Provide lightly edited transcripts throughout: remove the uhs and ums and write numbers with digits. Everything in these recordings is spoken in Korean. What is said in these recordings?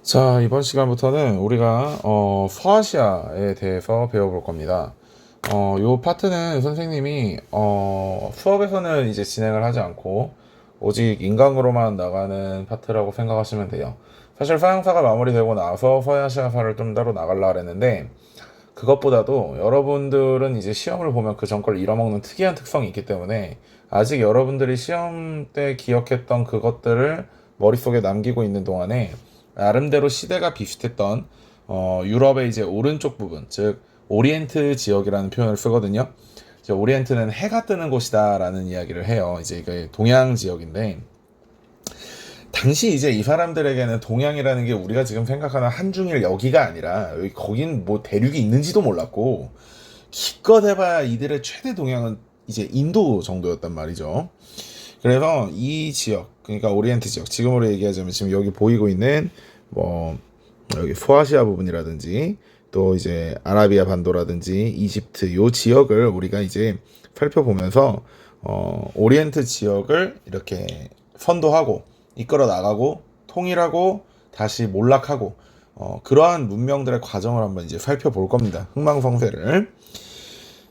자, 이번 시간부터는 우리가 서아시아에 대해서 배워볼 겁니다. 요 파트는 선생님이 수업에서는 이제 진행을 하지 않고 오직 인강으로만 나가는 파트라고 생각하시면 돼요. 사실 서양사가 마무리되고 나서 서아시아사를 좀 따로 나가려고 했는데 그것보다도 여러분들은 이제 시험을 보면 그 전 걸 잃어먹는 특이한 특성이 있기 때문에 아직 여러분들이 시험 때 기억했던 그것들을 머릿속에 남기고 있는 동안에 나름대로 시대가 비슷했던 유럽의 이제 오른쪽 부분, 즉 오리엔트 지역이라는 표현을 쓰거든요. 이제 오리엔트는 해가 뜨는 곳이다라는 이야기를 해요. 이제 이게 동양 지역인데 당시 이제 이 사람들에게는 동양이라는 게 우리가 지금 생각하는 한중일 여기가 아니라 여기 거긴 뭐 대륙이 있는지도 몰랐고 기껏 해봐야 이들의 최대 동양은 이제 인도 정도였단 말이죠. 그래서 이 지역, 그러니까 오리엔트 지역, 지금으로 얘기하자면 지금 여기 보이고 있는 뭐 여기 소아시아 부분이라든지 또 이제 아라비아 반도라든지 이집트 요 지역을 우리가 이제 살펴보면서 오리엔트 지역을 이렇게 선도하고 이끌어 나가고 통일하고 다시 몰락하고 그러한 문명들의 과정을 한번 이제 살펴볼 겁니다. 흥망성쇠를.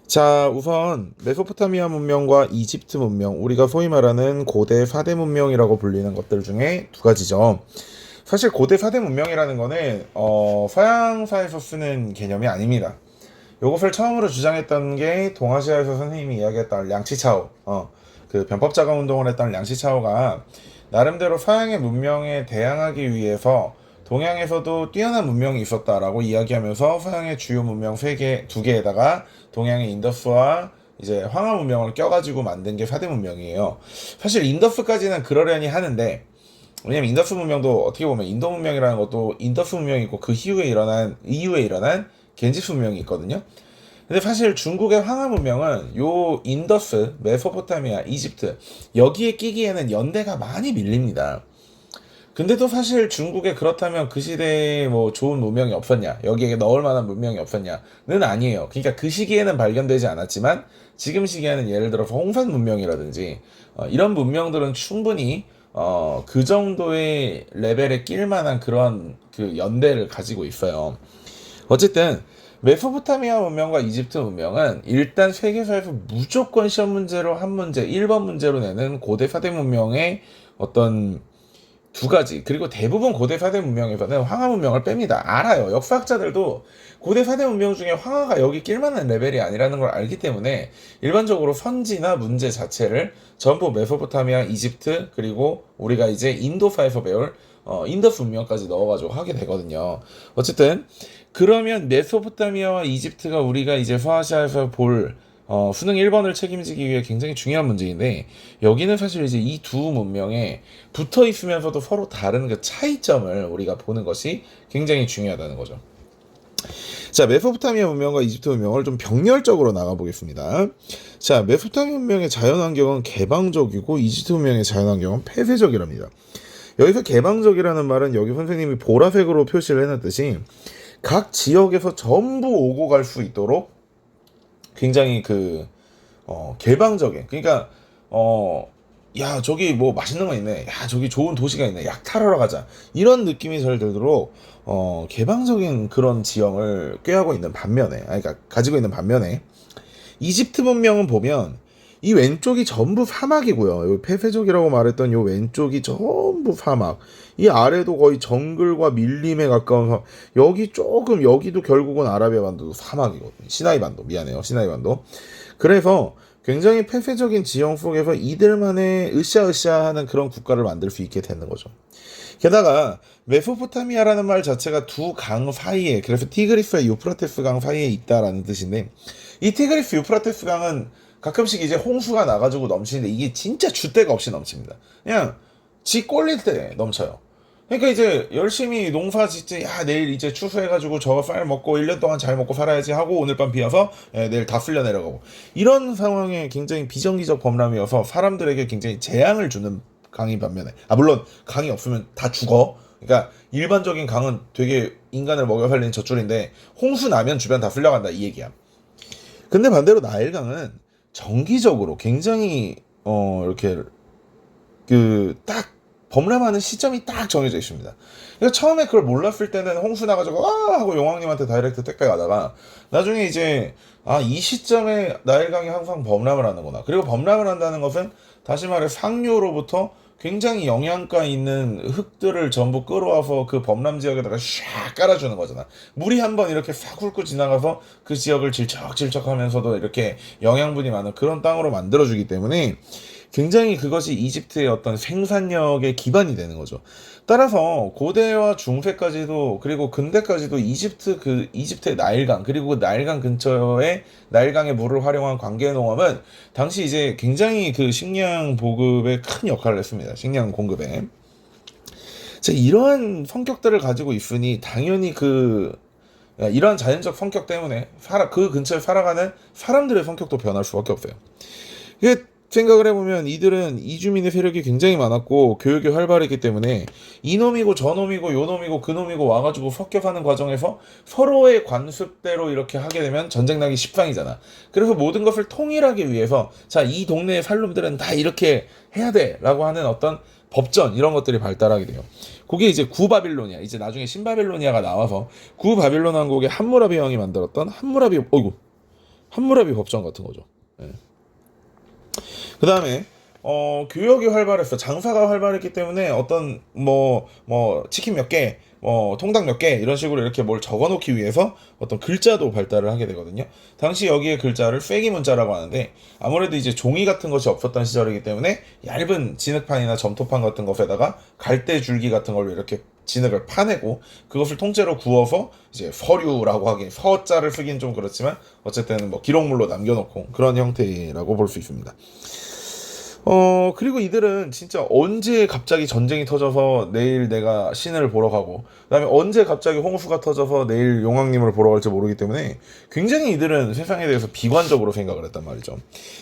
자, 우선 메소포타미아 문명과 이집트 문명, 우리가 소위 말하는 고대 4대 문명이라고 불리는 것들 중에 두 가지죠. 사실 고대 4대 문명이라는 거는 서양사에서 쓰는 개념이 아닙니다. 이것을 처음으로 주장했던 게 동아시아에서 선생님이 이야기했던 량치차오, 그 변법자금 운동을 했던 량치차오가 나름대로 서양의 문명에 대항하기 위해서 동양에서도 뛰어난 문명이 있었다라고 이야기하면서 서양의 주요 문명 3개, 2개에다가 동양의 인더스와 이제 황하 문명을 껴가지고 만든 게 4대 문명이에요. 사실 인더스까지는 그러려니 하는데, 왜냐면 인더스 문명도 어떻게 보면 인도 문명이라는 것도 인더스 문명이 있고 그 이후에 일어난 겐지스 문명이 있거든요. 근데 사실 중국의 황하 문명은 요 인더스, 메소포타미아, 이집트 여기에 끼기에는 연대가 많이 밀립니다. 근데도 사실 중국에 그렇다면 그 시대에 뭐 좋은 문명이 없었냐, 여기에 넣을 만한 문명이 없었냐는 아니에요. 그러니까 그 시기에는 발견되지 않았지만 지금 시기에는 예를 들어서 홍산 문명이라든지 이런 문명들은 충분히 그 정도의 레벨에 낄 만한 그런 그 연대를 가지고 있어요. 어쨌든 메소포타미아 문명과 이집트 문명은 일단 세계사에서 무조건 시험 문제로 한 문제, 1번 문제로 내는 고대 4대 문명의 어떤 두 가지, 그리고 대부분 고대 4대 문명에서는 황하 문명을 뺍니다. 알아요. 역사학자들도 고대 4대 문명 중에 황하가 여기 낄만한 레벨이 아니라는 걸 알기 때문에 일반적으로 선지나 문제 자체를 전부 메소포타미아, 이집트, 그리고 우리가 이제 인도사에서 배울 인더스 문명까지 넣어가지고 하게 되거든요. 어쨌든 그러면 메소포타미아와 이집트가 우리가 이제 서아시아에서 볼 수능 1번을 책임지기 위해 굉장히 중요한 문제인데, 여기는 사실 이제 이 두 문명에 붙어 있으면서도 서로 다른 그 차이점을 우리가 보는 것이 굉장히 중요하다는 거죠. 자, 메소포타미아 문명과 이집트 문명을 좀 병렬적으로 나가보겠습니다. 자, 메소포타미아 문명의 자연환경은 개방적이고 이집트 문명의 자연환경은 폐쇄적이랍니다. 여기서 개방적이라는 말은 여기 선생님이 보라색으로 표시를 해놨듯이 각 지역에서 전부 오고 갈 수 있도록 굉장히 개방적인, 그러니까 야 저기 뭐 맛있는 거 있네, 야 저기 좋은 도시가 있네, 약 타러러 가자, 이런 느낌이 잘 들도록 개방적인 그런 지형을 꾀하고 있는 반면에, 그러니까 가지고 있는 반면에 이집트 문명은 보면 이 왼쪽이 전부 사막이고요. 요 폐쇄적이라고 말했던 요 왼쪽이 전부 사막. 이 아래도 거의 정글과 밀림에 가까운 사막. 여기 조금, 여기도 결국은 아라비아 반도도 사막이거든요. 시나이 반도, 미안해요. 시나이 반도. 그래서 굉장히 폐쇄적인 지형 속에서 이들만의 으쌰으쌰하는 그런 국가를 만들 수 있게 되는 거죠. 게다가 메소포타미아라는 말 자체가 두 강 사이에, 그래서 티그리스와 유프라테스 강 사이에 있다라는 뜻인데, 이 티그리스 유프라테스 강은 가끔씩 이제 홍수가 나가지고 넘치는데 이게 진짜 줏대가 없이 넘칩니다. 그냥 지 꼴릴 때 넘쳐요. 그러니까 이제 열심히 농사 짓지, 야 내일 이제 추수해가지고 저거 쌀 먹고 1년 동안 잘 먹고 살아야지 하고 오늘 밤 비와서 내일 다 쓸려 내려가고, 이런 상황에 굉장히 비정기적 범람이어서 사람들에게 굉장히 재앙을 주는 강인 반면에, 물론 강이 없으면 다 죽어. 그러니까 일반적인 강은 되게 인간을 먹여 살리는 젖줄인데 홍수 나면 주변 다 쓸려간다 이 얘기야. 근데 반대로 나일강은 정기적으로 굉장히 이렇게 그 딱 범람하는 시점이 딱 정해져 있습니다. 그러니까 처음에 그걸 몰랐을 때는 홍수 나가지고 아 하고 용왕님한테 다이렉트 택배 가다가 나중에 이제 이 시점에 나일강이 항상 범람을 하는구나. 그리고 범람을 한다는 것은 다시 말해 상류로부터 굉장히 영양가 있는 흙들을 전부 끌어와서 그 범람 지역에다가 샥 깔아주는 거잖아. 물이 한번 이렇게 싹 훑고 지나가서 그 지역을 질척질척 하면서도 이렇게 영양분이 많은 그런 땅으로 만들어주기 때문에 굉장히 그것이 이집트의 어떤 생산력의 기반이 되는 거죠. 따라서 고대와 중세까지도 그리고 근대까지도 이집트의 나일강 그리고 그 나일강 근처에 나일강의 물을 활용한 관계 농업은 당시 이제 굉장히 그 식량 보급에 큰 역할을 했습니다. 식량 공급에. 자, 이러한 성격들을 가지고 있으니 당연히 이러한 자연적 성격 때문에 그 근처에 살아가는 사람들의 성격도 변할 수밖에 없어요. 이게 생각을 해보면 이들은 이주민의 세력이 굉장히 많았고 교육이 활발했기 때문에 이놈이고 저놈이고 요놈이고 그놈이고 와가지고 섞여 사는 과정에서 서로의 관습대로 이렇게 하게 되면 전쟁 나기 십상이잖아. 그래서 모든 것을 통일하기 위해서 자, 이 동네의 살놈들은 다 이렇게 해야 돼 라고 하는 어떤 법전 이런 것들이 발달하게 돼요. 그게 이제 구바빌로니아, 이제 나중에 신바빌로니아가 나와서 구바빌론 왕국의 함무라비 왕이 만들었던 함무라비 법전 같은 거죠. 네. 그 다음에 교역이 활발했어. 장사가 활발했기 때문에 어떤 치킨 몇 개, 통닭 몇 개 이런 식으로 이렇게 뭘 적어놓기 위해서 어떤 글자도 발달을 하게 되거든요. 당시 여기에 글자를 쐐기 문자라고 하는데 아무래도 이제 종이 같은 것이 없었던 시절이기 때문에 얇은 진흙판이나 점토판 같은 것에다가 갈대 줄기 같은 걸로 이렇게 진흙을 파내고 그것을 통째로 구워서 이제 서류라고 하긴 서자를 쓰긴 좀 그렇지만 어쨌든 기록물로 남겨놓고 그런 형태라고 볼 수 있습니다. 그리고 이들은 진짜 언제 갑자기 전쟁이 터져서 내일 내가 신을 보러 가고, 그 다음에 언제 갑자기 홍수가 터져서 내일 용왕님을 보러 갈지 모르기 때문에 굉장히 이들은 세상에 대해서 비관적으로 생각을 했단 말이죠.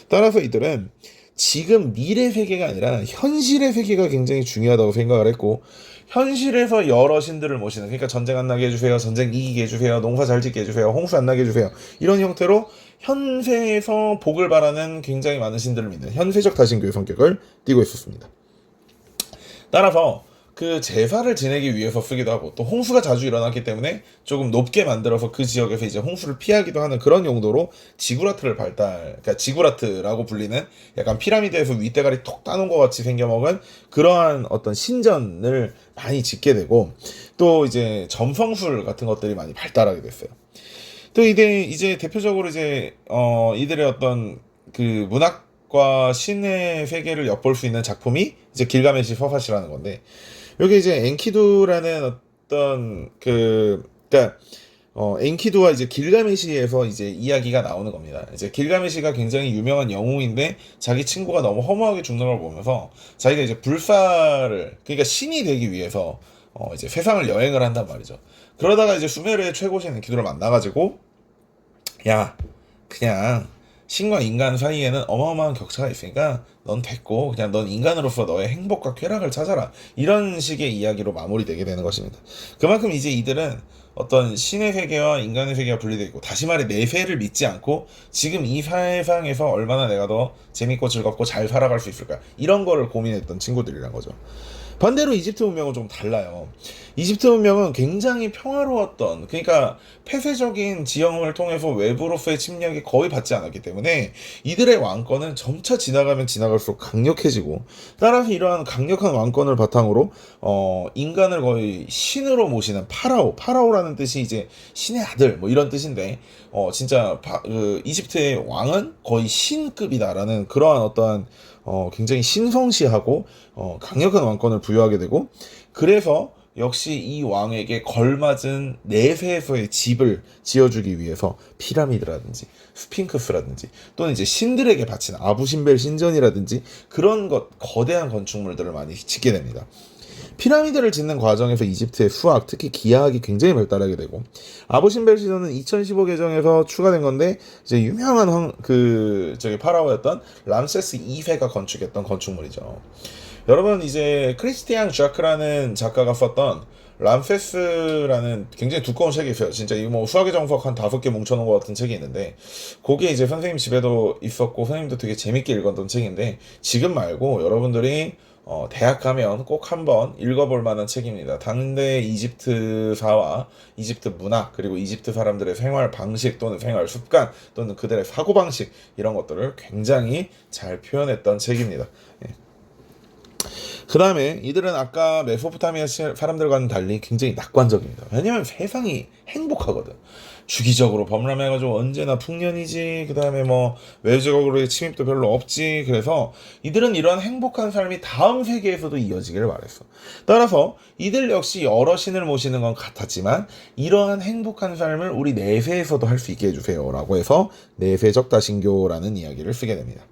따라서 이들은 지금 미래 세계가 아니라 현실의 세계가 굉장히 중요하다고 생각을 했고, 현실에서 여러 신들을 모시는, 그러니까 전쟁 안 나게 해주세요, 전쟁 이기게 해주세요, 농사 잘 짓게 해주세요, 홍수 안 나게 해주세요, 이런 형태로 현세에서 복을 바라는 굉장히 많은 신들을 믿는 현세적 다신교의 성격을 띠고 있었습니다. 따라서 그 제사를 지내기 위해서 쓰기도 하고, 또 홍수가 자주 일어났기 때문에 조금 높게 만들어서 그 지역에서 이제 홍수를 피하기도 하는 그런 용도로 그러니까 지구라트라고 불리는 약간 피라미드에서 윗대가리 톡 따놓은 것 같이 생겨먹은 그러한 어떤 신전을 많이 짓게 되고, 또 이제 점성술 같은 것들이 많이 발달하게 됐어요. 또 이제 대표적으로 이들의 어떤 그 문학과 신의 세계를 엿볼 수 있는 작품이 이제 길가메시 서사시라는 건데, 여기 이제 엔키두라는 어떤 그러니까 엔키두와 이제 길가메시에서 이제 이야기가 나오는 겁니다. 이제 길가메시가 굉장히 유명한 영웅인데 자기 친구가 너무 허무하게 죽는 걸 보면서 자기가 이제 그러니까 신이 되기 위해서 이제 세상을 여행을 한단 말이죠. 그러다가 이제 수메르의 최고신 엔키두를 만나가지고, 야, 그냥 신과 인간 사이에는 어마어마한 격차가 있으니까 넌 됐고 그냥 넌 인간으로서 너의 행복과 쾌락을 찾아라, 이런 식의 이야기로 마무리되게 되는 것입니다. 그만큼 이제 이들은 어떤 신의 세계와 인간의 세계가 분리되어 있고, 다시 말해 내세를 믿지 않고 지금 이 세상에서 얼마나 내가 더 재밌고 즐겁고 잘 살아갈 수 있을까, 이런 거를 고민했던 친구들이란 거죠. 반대로 이집트 문명은 좀 달라요. 이집트 문명은 굉장히 평화로웠던, 그러니까 폐쇄적인 지형을 통해서 외부로서의 침략이 거의 받지 않았기 때문에 이들의 왕권은 점차 지나가면 지나갈수록 강력해지고, 따라서 이러한 강력한 왕권을 바탕으로 인간을 거의 신으로 모시는 파라오라는 뜻이 이제 신의 아들 이런 뜻인데, 진짜 이집트의 왕은 거의 신급이다라는 그러한 어떠한 굉장히 신성시하고 강력한 왕권을 부여하게 되고, 그래서 역시 이 왕에게 걸맞은 내세에서의 집을 지어주기 위해서 피라미드라든지 스핑크스라든지 또는 이제 신들에게 바친 아부신벨 신전이라든지 그런 거대한 건축물들을 많이 짓게 됩니다. 피라미드를 짓는 과정에서 이집트의 수학, 특히 기하학이 굉장히 발달하게 되고, 아부신벨 신전은 2015 개정에서 추가된 건데, 이제 유명한 파라오였던 람세스 2세가 건축했던 건축물이죠. 여러분, 이제 크리스티앙 ዣ크라는 작가가 썼던 람세스라는 굉장히 두꺼운 책이 있어요. 진짜 이거 수학의 정석 한 5개 뭉쳐놓은 것 같은 책이 있는데, 거기에 이제 선생님 집에도 있었고 선생님도 되게 재밌게 읽었던 책인데, 지금 말고 여러분들이 대학 가면 꼭 한번 읽어볼 만한 책입니다. 당대 이집트사와 이집트 문화 그리고 이집트 사람들의 생활 방식 또는 생활 습관 또는 그들의 사고 방식 이런 것들을 굉장히 잘 표현했던 책입니다. 예. 그 다음에 이들은 아까 메소포타미아 사람들과는 달리 굉장히 낙관적입니다. 왜냐면 세상이 행복하거든. 주기적으로 범람해가지고 언제나 풍년이지. 그 다음에 뭐 외적으로의 침입도 별로 없지. 그래서 이들은 이러한 행복한 삶이 다음 세계에서도 이어지기를 바랬어. 따라서 이들 역시 여러 신을 모시는 건 같았지만 이러한 행복한 삶을 우리 내세에서도 할 수 있게 해주세요 라고 해서 내세적 다신교라는 이야기를 쓰게 됩니다.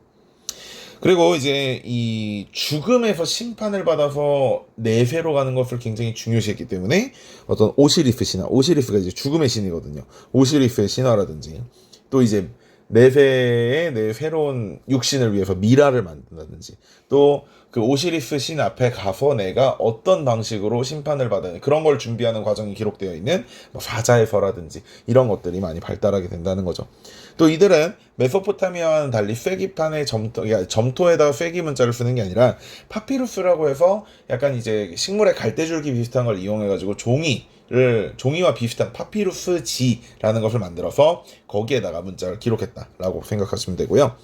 그리고 이제 이 죽음에서 심판을 받아서 내세로 가는 것을 굉장히 중요시했기 때문에 어떤 오시리스 신화, 오시리스가 이제 죽음의 신이거든요. 오시리스의 신화라든지 또 이제 내세의 내 새로운 육신을 위해서 미라를 만든다든지 또 그 오시리스 신 앞에 가서 내가 어떤 방식으로 심판을 받는 그런 걸 준비하는 과정이 기록되어 있는 뭐 사자의 서라든지 이런 것들이 많이 발달하게 된다는 거죠. 또 이들은 메소포타미아와는 달리 쐐기판의 점토에다가 쐐기 문자를 쓰는 게 아니라 파피루스라고 해서 약간 이제 식물의 갈대줄기 비슷한 걸 이용해가지고 종이와 비슷한 파피루스지라는 것을 만들어서 거기에다가 문자를 기록했다라고 생각하시면 되고요.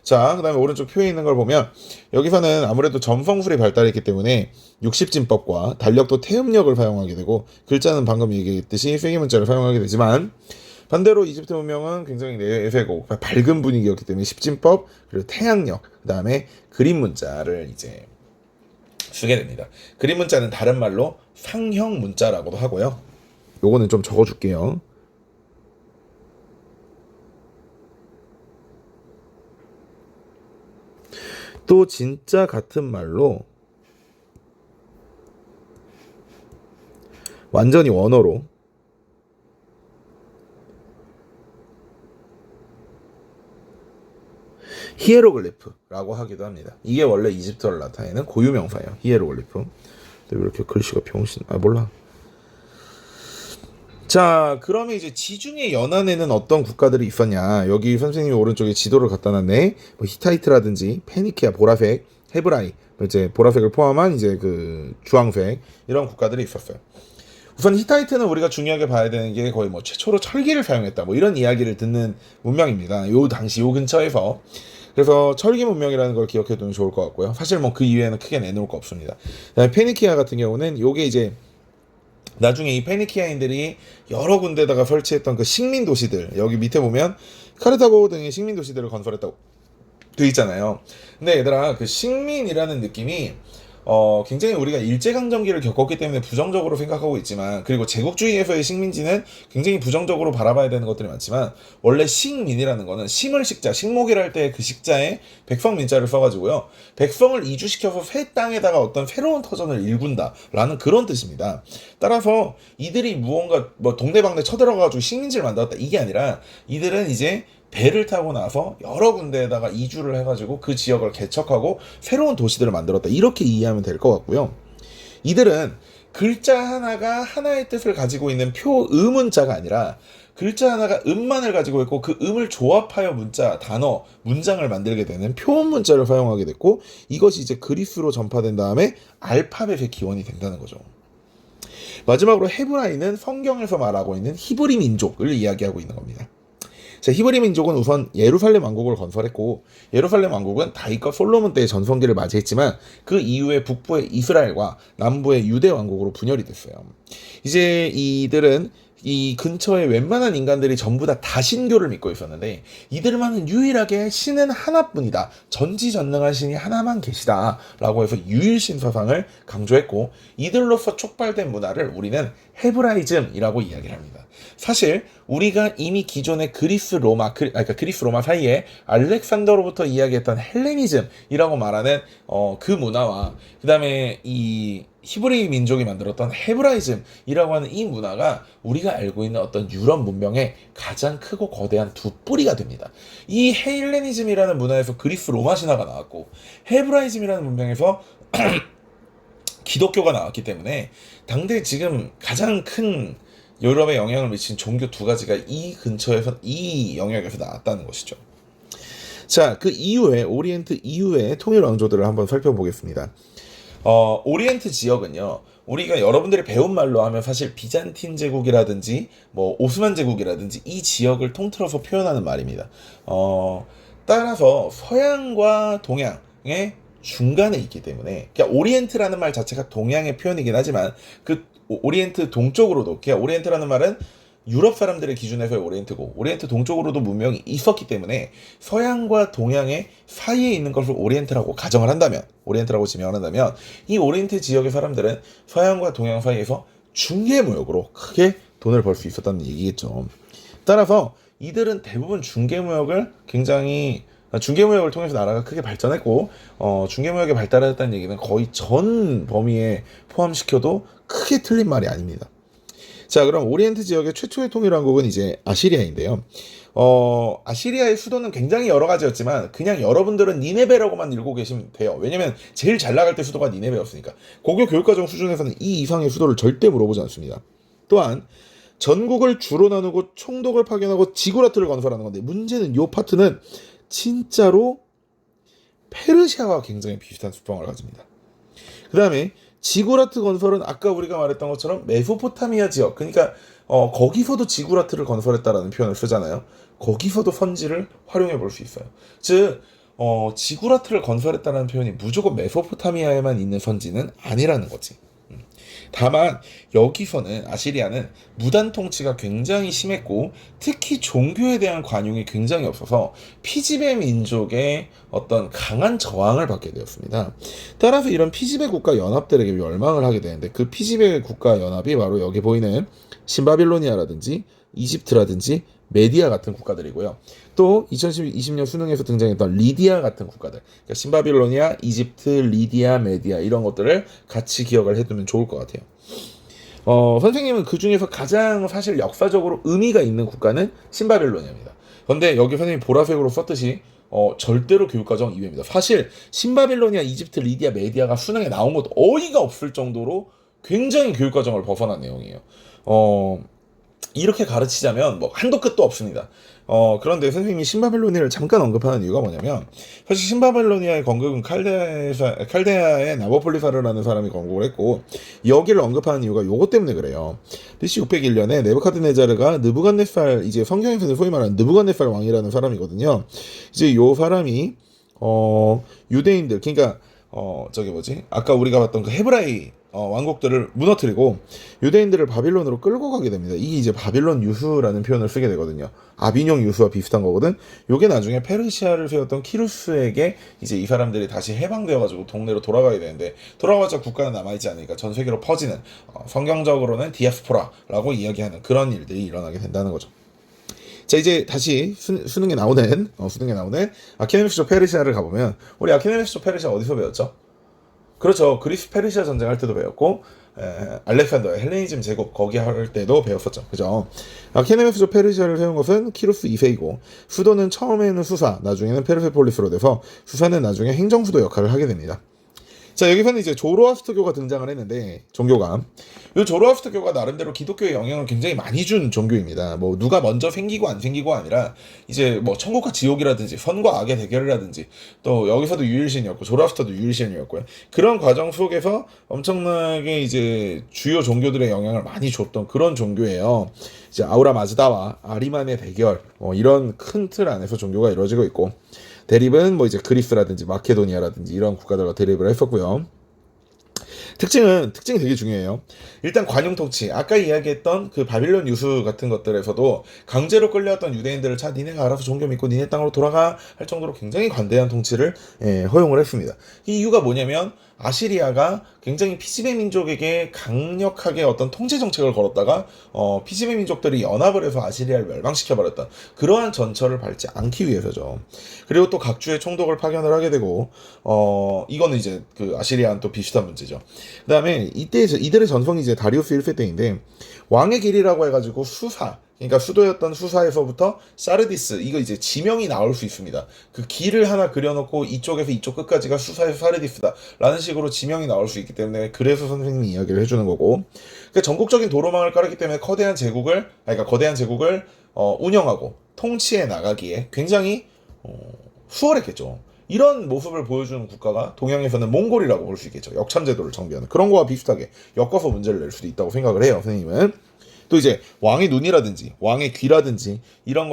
자, 그 다음에 오른쪽 표에 있는 걸 보면 여기서는 아무래도 점성술이 발달했기 때문에 60진법과 달력도 태음력을 사용하게 되고 글자는 방금 얘기했듯이 쐐기 문자를 사용하게 되지만 반대로 이집트 문명은 굉장히 내세고 밝은 분위기였기 때문에 10진법 그리고 태양력 그 다음에 그림 문자를 이제 쓰게 됩니다. 그림 문자는 다른 말로 상형 문자라고도 하고요. 요거는 좀 적어줄게요. 또 진짜 같은 말로 완전히 원어로 히에로글리프라고 하기도 합니다. 이게 원래 이집트어를 나타내는 고유 명사예요. 히에로글리프. 왜 이렇게 글씨가 병신? 몰라. 자, 그러면 이제 지중해 연안에는 어떤 국가들이 있었냐? 여기 선생님이 오른쪽에 지도를 갖다 놨네. 뭐 히타이트라든지 페니키아, 보라색, 헤브라이, 이제 보라색을 포함한 이제 그 주황색 이런 국가들이 있었어요. 우선 히타이트는 우리가 중요하게 봐야 되는 게 거의 뭐 최초로 철기를 사용했다 뭐 이런 이야기를 듣는 문명입니다. 요 당시 요 근처에서. 그래서 철기 문명이라는 걸 기억해 두면 좋을 것 같고요. 사실 뭐 그 이외에는 크게 내놓을 거 없습니다. 그다음에 페니키아 같은 경우는 요게 이제 나중에 이 페니키아인들이 여러 군데다가 설치했던 그 식민 도시들 여기 밑에 보면 카르타고 등의 식민 도시들을 건설했다고 돼 있잖아요. 근데 얘들아 그 식민이라는 느낌이 굉장히 우리가 일제강점기를 겪었기 때문에 부정적으로 생각하고 있지만 그리고 제국주의에서의 식민지는 굉장히 부정적으로 바라봐야 되는 것들이 많지만 원래 식민이라는 거는 심을 식자, 식목이랄 때 그 식자에 백성민자를 써가지고요. 백성을 이주시켜서 새 땅에다가 어떤 새로운 터전을 일군다라는 그런 뜻입니다. 따라서 이들이 무언가 뭐 동네방네 쳐들어가지고 식민지를 만들었다 이게 아니라 이들은 이제 배를 타고 나서 여러 군데에다가 이주를 해가지고 그 지역을 개척하고 새로운 도시들을 만들었다 이렇게 이해하면 될 것 같고요. 이들은 글자 하나가 하나의 뜻을 가지고 있는 표의문자가 아니라 글자 하나가 음만을 가지고 있고 그 음을 조합하여 문자, 단어, 문장을 만들게 되는 표문자를 사용하게 됐고 이것이 이제 그리스로 전파된 다음에 알파벳의 기원이 된다는 거죠. 마지막으로 헤브라이는 성경에서 말하고 있는 히브리 민족을 이야기하고 있는 겁니다. 자, 히브리 민족은 우선 예루살렘 왕국을 건설했고 예루살렘 왕국은 다윗과 솔로몬 때의 전성기를 맞이했지만 그 이후에 북부의 이스라엘과 남부의 유대 왕국으로 분열이 됐어요. 이제 이들은 이 근처에 웬만한 인간들이 전부 다 다신교를 믿고 있었는데 이들만은 유일하게 신은 하나뿐이다. 전지전능한 신이 하나만 계시다. 라고 해서 유일신 사상을 강조했고 이들로서 촉발된 문화를 우리는 헤브라이즘이라고 이야기를 합니다. 사실 우리가 이미 기존의 그리스 로마 사이에 알렉산더로부터 이야기했던 헬레니즘이라고 말하는 그 문화와 그 다음에 이 히브리 민족이 만들었던 헤브라이즘이라고 하는 이 문화가 우리가 알고 있는 어떤 유럽 문명의 가장 크고 거대한 두 뿌리가 됩니다. 이 헬레니즘이라는 문화에서 그리스 로마 신화가 나왔고 헤브라이즘이라는 문명에서 기독교가 나왔기 때문에 당대 지금 가장 큰 유럽에 영향을 미친 종교 두 가지가 이 근처에서 이 영역에서 나왔다는 것이죠. 자, 그 이후에 오리엔트 이후의 통일 왕조들을 한번 살펴보겠습니다. 오리엔트 지역은요, 우리가 여러분들이 배운 말로 하면 사실 비잔틴 제국이라든지 뭐 오스만 제국이라든지 이 지역을 통틀어서 표현하는 말입니다. 따라서 서양과 동양의 중간에 있기 때문에, 그러니까 오리엔트라는 말 자체가 동양의 표현이긴 하지만 그 오리엔트 동쪽으로도, 그러니까 오리엔트라는 말은 유럽 사람들의 기준에서의 오리엔트고, 오리엔트 동쪽으로도 문명이 있었기 때문에 서양과 동양의 사이에 있는 것을 오리엔트라고 가정을 한다면, 오리엔트라고 지명을 한다면, 이 오리엔트 지역의 사람들은 서양과 동양 사이에서 중개무역으로 크게 돈을 벌 수 있었다는 얘기겠죠. 따라서 이들은 대부분 중개무역을 통해서 나라가 크게 발전했고, 중개무역이 발달했다는 얘기는 거의 전 범위에 포함시켜도 크게 틀린 말이 아닙니다. 자, 그럼 오리엔트 지역의 최초의 통일왕국은 이제 아시리아인데요. 아시리아의 수도는 굉장히 여러 가지였지만 그냥 여러분들은 니네베라고만 읽고 계시면 돼요. 왜냐면 제일 잘 나갈 때 수도가 니네베였으니까. 고교 교육과정 수준에서는 이 이상의 수도를 절대 물어보지 않습니다. 또한 전국을 주로 나누고 총독을 파견하고 지구라트를 건설하는 건데, 문제는 이 파트는 진짜로 페르시아와 굉장히 비슷한 수법을 가집니다. 그 다음에 지구라트 건설은 아까 우리가 말했던 것처럼 메소포타미아 지역, 그러니까 거기서도 지구라트를 건설했다라는 표현을 쓰잖아요. 거기서도 선지를 활용해 볼 수 있어요. 즉 지구라트를 건설했다는 표현이 무조건 메소포타미아에만 있는 선지는 아니라는 거지. 다만 여기서는 아시리아는 무단 통치가 굉장히 심했고, 특히 종교에 대한 관용이 굉장히 없어서 피지배 민족의 어떤 강한 저항을 받게 되었습니다. 따라서 이런 피지배 국가 연합들에게 멸망을 하게 되는데, 그 피지배 국가 연합이 바로 여기 보이는 신바빌로니아라든지 이집트라든지 메디아 같은 국가들이고요. 또 2020년 수능에서 등장했던 리디아 같은 국가들, 그러니까 신바빌로니아, 이집트, 리디아, 메디아, 이런 것들을 같이 기억을 해두면 좋을 것 같아요. 선생님은 그 중에서 가장 사실 역사적으로 의미가 있는 국가는 신바빌로니아입니다. 그런데 여기 선생님이 보라색으로 썼듯이 절대로 교육과정 이외입니다. 사실 신바빌로니아, 이집트, 리디아, 메디아가 수능에 나온 것도 어이가 없을 정도로 굉장히 교육과정을 벗어난 내용이에요. 이렇게 가르치자면 뭐 한도 끝도 없습니다. 그런데 선생님이 신바빌로니아를 잠깐 언급하는 이유가 뭐냐면, 사실 신바빌로니아의 건국은 칼데아의 나보폴리사르라는 사람이 건국을 했고, 여기를 언급하는 이유가 요것 때문에 그래요. BC 601년에 네부카드네자르가 느부갓네살, 이제 성경에서는 소위 말하는 느부갓네살 왕이라는 사람이거든요. 이제 요 사람이 유대인들, 그러니까 아까 우리가 봤던 그 헤브라이 왕국들을 무너뜨리고 유대인들을 바빌론으로 끌고 가게 됩니다. 이게 이제 바빌론 유수라는 표현을 쓰게 되거든요. 아비뇽 유수와 비슷한 거거든. 요게 나중에 페르시아를 세웠던 키루스에게 이제 이 사람들이 다시 해방되어가지고 동네로 돌아가야 되는데, 돌아가자 국가는 남아있지 않으니까 전 세계로 퍼지는, 성경적으로는 디아스포라라고 이야기하는 그런 일들이 일어나게 된다는 거죠. 자, 이제 다시 수능에 나오는 아케네미스 조 페르시아를 가보면, 우리 아케네미스 조 페르시아 어디서 배웠죠? 그렇죠. 그리스 페르시아 전쟁 할 때도 배웠고, 알렉산더의 헬레니즘 제국 거기 할 때도 배웠었죠. 그죠? 아케네메스 조 페르시아를 세운 것은 키루스 2세이고, 수도는 처음에는 수사, 나중에는 페르세폴리스로 돼서 수사는 나중에 행정수도 역할을 하게 됩니다. 자, 여기서는 이제 조로아스터교가 등장을 했는데, 종교가, 이 조로아스터교가 나름대로 기독교의 영향을 굉장히 많이 준 종교입니다. 뭐 누가 먼저 생기고 안 생기고 아니라, 이제 뭐 천국과 지옥이라든지 선과 악의 대결이라든지, 또 여기서도 유일신이었고 조로아스터도 유일신이었고요. 그런 과정 속에서 엄청나게 이제 주요 종교들의 영향을 많이 줬던 그런 종교예요. 이제 아우라 마즈다와 아리만의 대결, 이런 큰 틀 안에서 종교가 이루어지고 있고, 대립은 뭐 이제 그리스라든지 마케도니아라든지 이런 국가들과 대립을 했었고요. 특징이 되게 중요해요. 일단 관용 통치. 아까 이야기했던 그 바빌론 유수 같은 것들에서도 강제로 끌려왔던 유대인들을 니네가 알아서 종교 믿고 니네 땅으로 돌아가 할 정도로 굉장히 관대한 통치를 허용을 했습니다. 이 이유가 뭐냐면, 아시리아가 굉장히 피지배 민족에게 강력하게 어떤 통제 정책을 걸었다가 피지배 민족들이 연합을 해서 아시리아를 멸망시켜버렸다. 그러한 전철을 밟지 않기 위해서죠. 그리고 또 각주의 총독을 파견을 하게 되고, 이거는 이제 그 아시리아는 또 비슷한 문제죠. 그 다음에 이들의 전성이 이제 다리우스 1세 때인데, 왕의 길이라고 해가지고 그러니까 수도였던 수사에서부터 사르디스, 이거 이제 지명이 나올 수 있습니다. 그 길을 하나 그려놓고 이쪽에서 이쪽 끝까지가 수사에서 사르디스다 라는 식으로 지명이 나올 수 있기 때문에, 그래서 선생님이 이야기를 해주는 거고, 그러니까 전국적인 도로망을 깔았기 때문에 거대한 제국을 운영하고 통치해 나가기에 굉장히 수월했겠죠. 이런 모습을 보여주는 국가가 동양에서는 몽골이라고 볼 수 있겠죠. 역참제도를 정비하는 그런 거와 비슷하게 엮어서 문제를 낼 수도 있다고 생각을 해요, 선생님은. 또 이제 왕의 눈이라든지 왕의 귀라든지 이런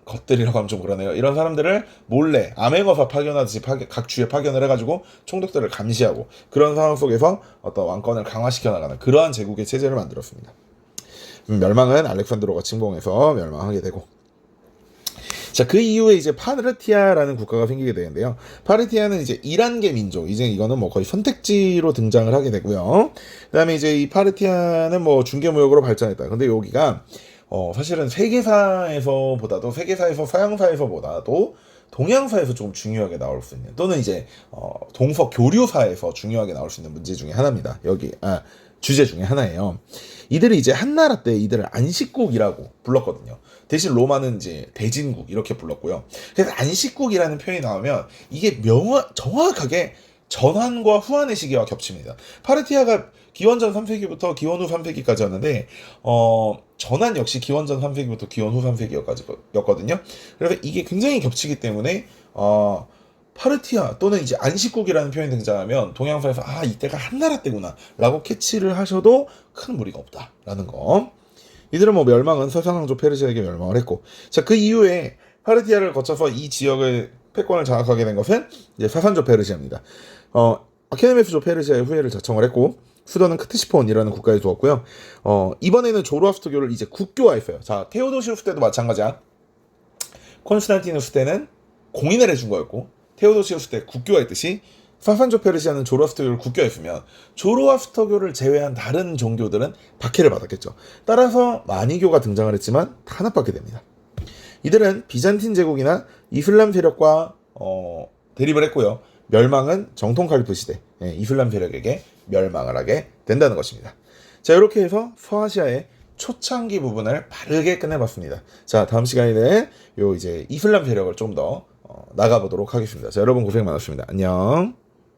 것들이라고 하면 좀 그러네요. 이런 사람들을 몰래 암행어사 파견하듯이 각 주에 파견을 해가지고 총독들을 감시하고 그런 상황 속에서 어떤 왕권을 강화시켜 나가는 그러한 제국의 체제를 만들었습니다. 멸망은 알렉산드로가 침공해서 멸망하게 되고, 자, 그 이후에 이제 파르티아라는 국가가 생기게 되는데요. 파르티아는 이제 이란계 민족, 이제 이거는 뭐 거의 선택지로 등장을 하게 되고요. 그다음에 이제 이 파르티아는 뭐 중개무역으로 발전했다. 근데 여기가 사실은 세계사에서 서양사에서보다도 동양사에서 조금 중요하게 나올 수 있는, 또는 이제 동서 교류사에서 중요하게 나올 수 있는 문제 중에 하나입니다. 주제 중에 하나예요. 이들이 이제 한나라 때 이들을 안식국이라고 불렀거든요. 대신 로마는 이제 대진국 이렇게 불렀고요. 그래서 안식국이라는 표현이 나오면 이게 정확하게 전환과 후환의 시기와 겹칩니다. 파르티아가 기원전 3세기부터 기원 후 3세기까지였는데 전환 역시 기원전 3세기부터 기원 후 3세기였거든요. 그래서 이게 굉장히 겹치기 때문에 파르티아 또는 이제 안식국이라는 표현이 등장하면 동양사에서 이때가 한나라 때구나 라고 캐치를 하셔도 큰 무리가 없다라는 거. 이들은 뭐 멸망은 서상왕조 페르시아에게 멸망을 했고, 자, 그 이후에 파르티아를 거쳐서 이 지역의 패권을 장악하게 된 것은 이제 사산조 페르시아입니다. 아케네메스조 페르시아의 후예를 자청을 했고, 수도는 크트시폰이라는 국가에 두었고요. 이번에는 조로아스터교를 이제 국교화했어요. 자, 테오도시우스 때도 마찬가지야. 콘스탄티누스 때는 공인을 해준 거였고, 테오도시우스 때 국교화했듯이 사산조 페르시아는 조로아스터교를 국교화했으면 조로아스터교를 제외한 다른 종교들은 박해를 받았겠죠. 따라서 마니교가 등장을 했지만 탄압받게 됩니다. 이들은 비잔틴 제국이나 이슬람 세력과 대립을 했고요. 멸망은 정통 칼리프 시대 이슬람 세력에게 멸망을 하게 된다는 것입니다. 자, 이렇게 해서 서아시아의 초창기 부분을 바르게 끝내봤습니다. 자, 다음 시간에는 이제 이슬람 세력을 좀 더 나가보도록 하겠습니다. 자, 여러분 고생 많으셨습니다. 안녕.